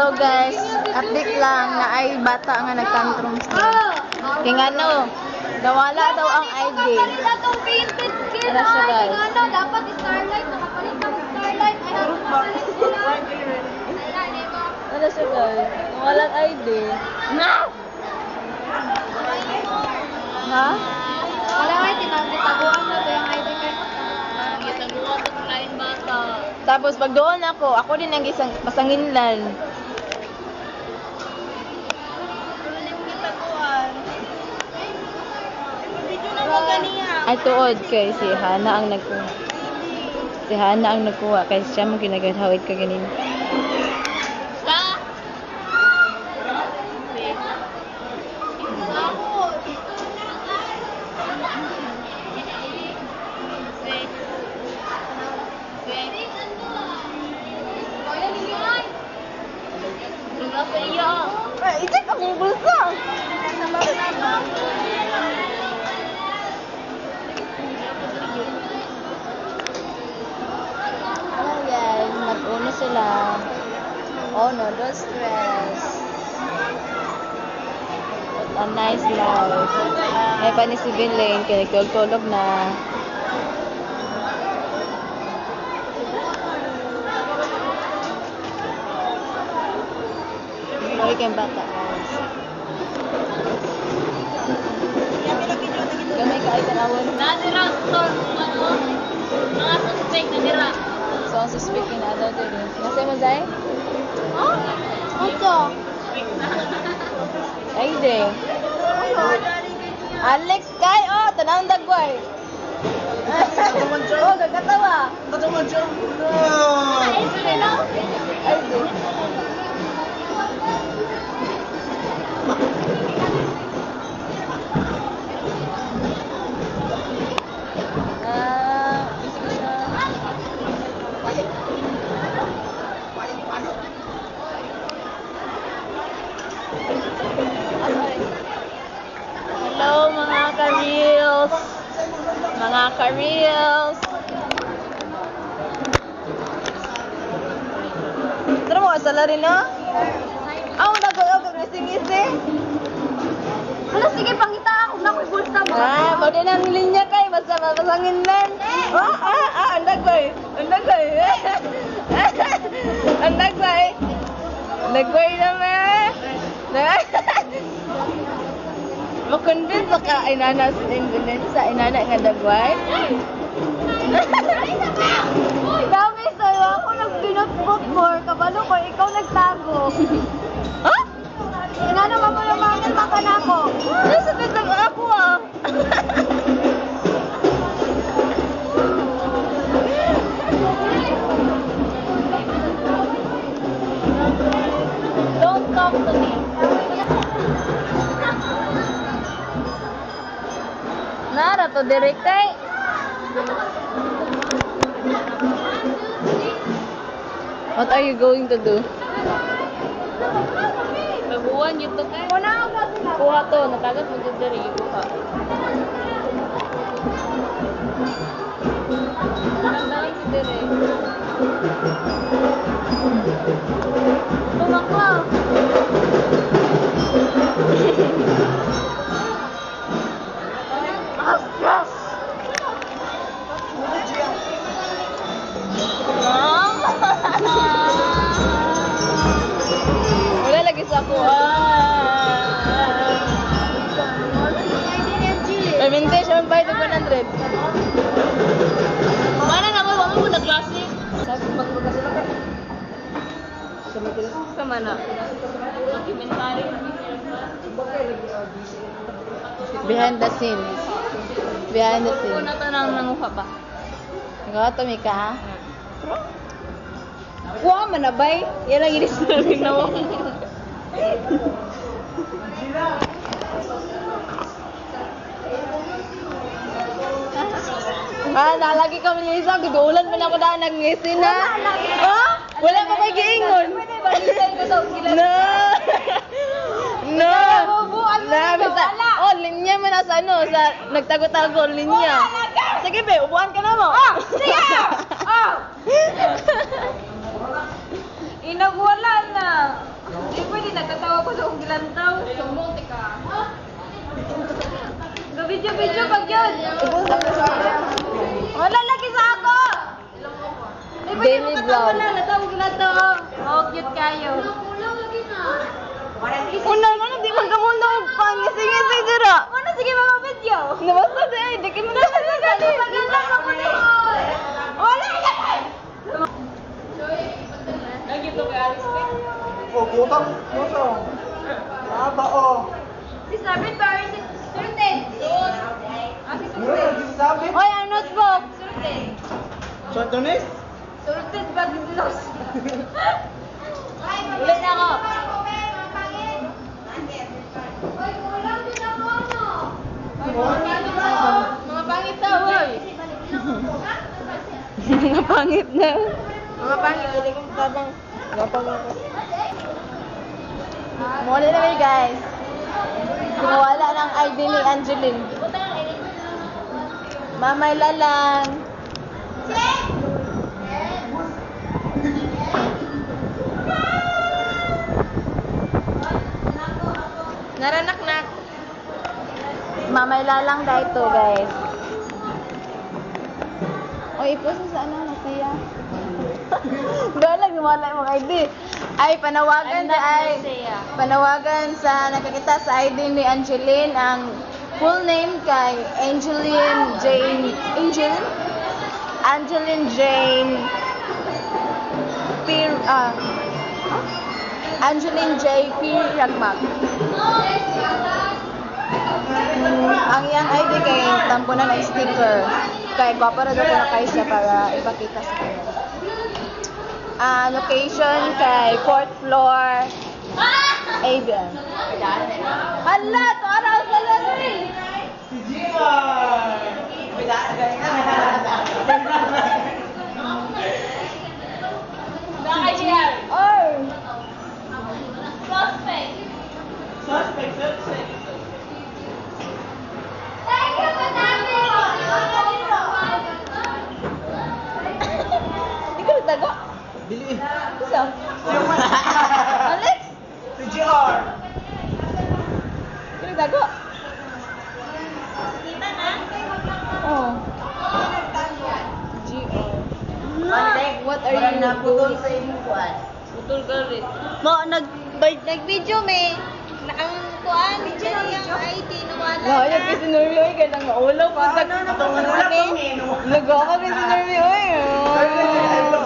Hello guys, update lang na ay bata nga nagtantrums na. Kaya nga no, nawala daw ang ID. Ano siya guys? Dapat Starlight, nakapalit ng Starlight. Ano siya guys? Nawala ang ID. Na! Ha? Wala nga, tinagitaguan na ito yung ID card. Gitaguan ito sa lain bata. Tapos pag doon ako din ang isang pasanginlan. Ay tuod kay si Hana ang nagkuha. Si Hana ang nagkuha kay siya mo ginagadhawid ka ganin. Sa? Wala sa iyo. Ay, i-check akong bulsa. Hello guys, nag-uno sila. Oh no, don't stress. What a nice life. May pa ni si Vinlane, kaya nagtulog na. Hoy kayong bata guys. Gamay ka ay tanawon. Nadira, sir. Mga suspect na dira. So ang suspect na daw din. Nasa mo Zay? Oh? Ito. Ay de. Alex kay oh tanang dagway. Oh gagatawa. Ay de. Hello mga ka-reels. Mga ka-reels. Tara mo, asala rin no? Aw, nag-uog ang gising-gising. Wala, sige, pangita ako na ko'y bulsa mo. Ah, mo din ang linya kay basta mapasangin lan. Andag boy. Andag boy. Andag boy. Nagboy naman. Mo-convince ka inana sa inana nga dagway. Dami sa'yo, ako nag-pinot-book for. Kabalo ko, ikaw nagtago. Ha? Inano mamulamangan maka na ako. Nasa bitang ako ah. Don't talk to me. Nara to direct kay. What are you going to do? Babuan yun to kay. Wala ako kasi na. Kuha to, natagat mo dito rin. Kuha. Nagdalang si Dere. Tumakla. Wala lagi sa ako. Fermentation by the 100. Mana naman mo na klase? Sa mana? Documentary. Behind the scenes. Behind the Kung scenes. na tanang nanguha pa. Nagawa mi ka ha? Kuha man na bay. Yan ang inisnaling na mo. Nalagi ka man isa. Gugulan man ako dahil nag-ngisin na. Ha? Wala pa kay giingon. Pwede ba lisay ko daw gila? No! No! Nabubuan mo Na, na basta, wala. oh, linya mo na sa ano, sa nagtago-tago, linya. Sige, be, upuan ka na mo. Sige! Ah! Inagwala na. Hindi pwede nagkatawa ko sa kong gilantaw. Sumbong ka. Video pag yun. Wala lagi sa ako. Daily vlog. Natawag gilantaw. Oh, cute kayo. Una mo na, di magkamundo ang pangisi-ngisi dira. Ano, sige mga video. Nabasta di ay, di ka mo na sasagali. Wala ka. Lagi to kay Alice. Oh, butang. Aba, oh. Si Sabit Barry, si Surten. Ah, si Mura, Surten. hindi sabi. Hoy, ang notebook. Surten. Santones? Surten ba Dilos? Ulit na ako. Mga pangit daw, hoy. Mga pangit na. Mga pangit, hindi ko tabang. Muna na may guys. Nawala ng ID ni Angeline. Mamay lalang. Naranak-nak. Mamay lalang dahil to guys. O ipost sa ano na siya. Galang nawala yung mga ID. Ay panawagan I'm not ay Marcia. panawagan sa nakakita sa ID ni Angeline ang full name kay Angeline Jane Angeline J. P. Ragmag. Ang iyang ID kay tampunan ng sticker. Kay gwapa na daw ko na kayo siya para ipakita sa kanya. Location kay 4th floor. Avian. Hala, to araw sa lalaki. Si Jimar! Nakajiyan. Oy. Suspect. Suspect. Di ka nagtago? Bili. Isa. Alex? Si GR! Di ka nagtago? Oh. GR. What are you doing? sa inyong kuwan. Putol ka rin. Mo, nag-video may ang kuan, video yung ID nawala. No, yung kasi Norby, oy, kaya nang maulaw pa. Lago ka kasi Norby, oy.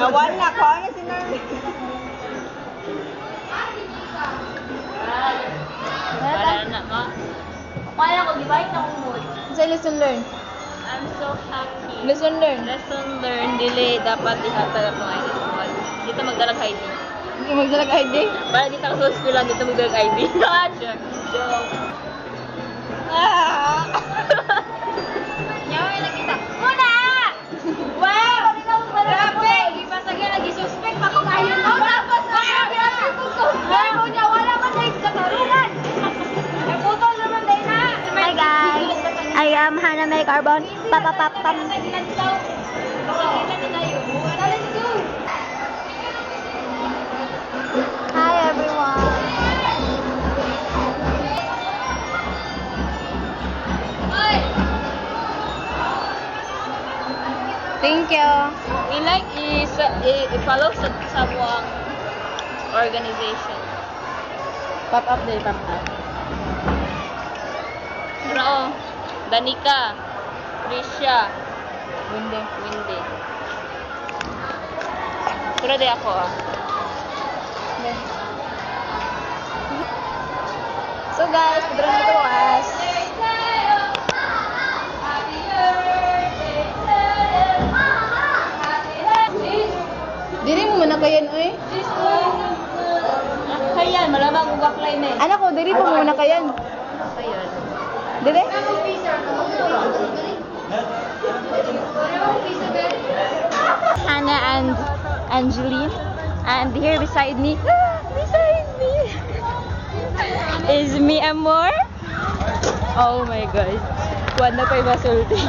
Nawala ko na si Norby. Wala na ma. Kaya ko, di ba ito akong mood? Sa lesson learn. I'm so happy. Lesson learn. Lesson learned, dili dapat ihatag ang mga ID. Dito magdalag ID. Hindi ka magdalag ID? Para dito ako sa school dito magdalag ID. Joke. Nyawa yung nakita. Muna! Wow! Grabe! Ipasagyan lagi suspect. Bakit ayun mo? Tapos grabe! Ayaw niya, wala ka sa katarungan. Ay, putol naman dahil na. Hi guys, I am Hannah May Carbon. Papapapam. Hi everyone. Thank you. I-like, i-follow sa buwang organization. Pop up day, pop up. Pero, Danica, Tricia, Windy. Windy. Pero di ako ah. So guys, pudra na ito as. Dili mo muna kayan, oy. Ayan, malamang kung apply na eh. Anak ko, dili po muna kayan. Ayan. Dili? Hannah and Angeline. And here beside me, is me Amor. Oh my God. Wala pa yung masulti.